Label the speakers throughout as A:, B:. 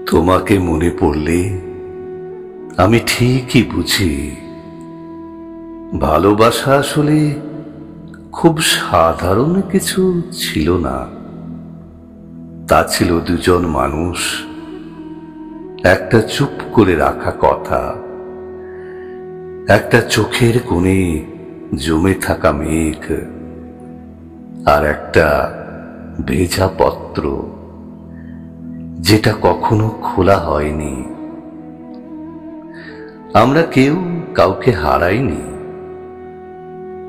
A: তোমাকে মনে পড়লে আমি ঠিকই বুঝি ভালোবাসা আসলে খুব সাধারণ কিছু ছিল না। তা ছিল দুজন মানুষ, একটা চুপ করে রাখা কথা, একটা চোখের কোণে জমে থাকা মেঘ, আর একটা ভেজা পত্র যেটা কখনো খোলা হয়নি। আমরা কেউ কাউকে হারাইনি,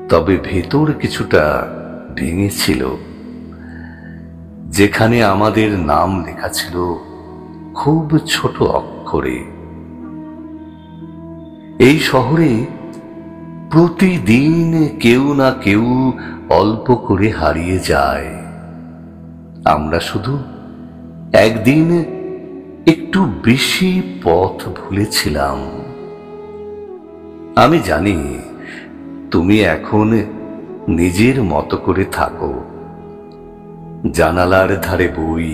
A: তবে ভেতর কিছুটা ভেঙেছিল, যেখানে আমাদের নাম লেখা ছিল খুব ছোট অক্ষরে। এই শহরে প্রতিদিন কেউ না কেউ অল্প করে হারিয়ে যায়। আমরা শুধু একদিন একটু বেশি পথ ভুলেছিলাম। আমি জানি তুমি এখন নিজের মতো করে থাকো, জানালার ধারে বই,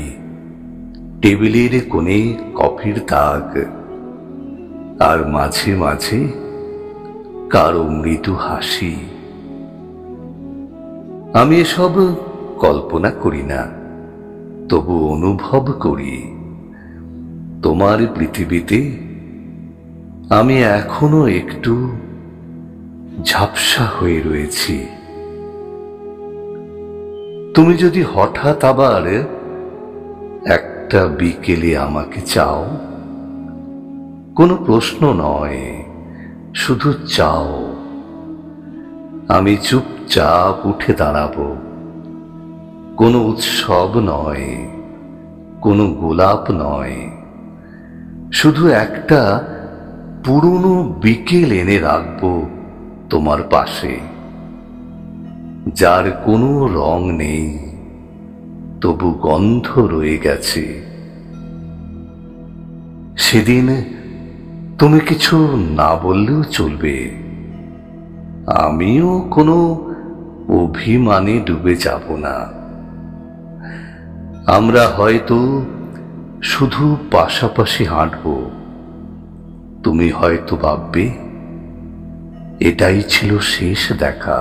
A: টেবিলের কোণে কফির দাগ, আর মাঝে মাঝে কারো মৃদু হাসি। আমি এসব কল্পনা করি না, তবু অনুভব করি তোমার পৃথিবীতে আমি এখনো একটু ঝাপসা হয়ে রয়েছি। তুমি যদি হঠাৎ আবার একটা বিকেলে আমাকে চাও, কোনো প্রশ্ন নয়, শুধু চাও, আমি চুপচাপ উঠে দাঁড়াবো। কোনো উৎসব নয়, কোনো গোলাপ নয়, শুধু একটা পুরনো বিকেল এনে রাখবো তোমার পাশে, যার কোনো রং নেই, তবু গন্ধ রয়ে গেছে। সেদিন তুমি কিছু না বললেও চলবে, আমিও কোনো অভিমানে ডুবে যাব না। আমরা হয়তো শুধু পাশাপাশি হাঁটবো, তুমি হয়তো ভাববে এটাই ছিল শেষ দেখা,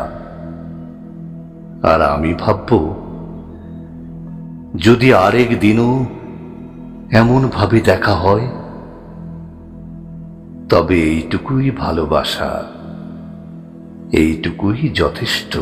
A: আর আমি ভাববো যদি আরেক দিনও এমন ভাবে দেখা হয়, তবে এইটুকুই ভালোবাসা, এইটুকুই যথেষ্ট।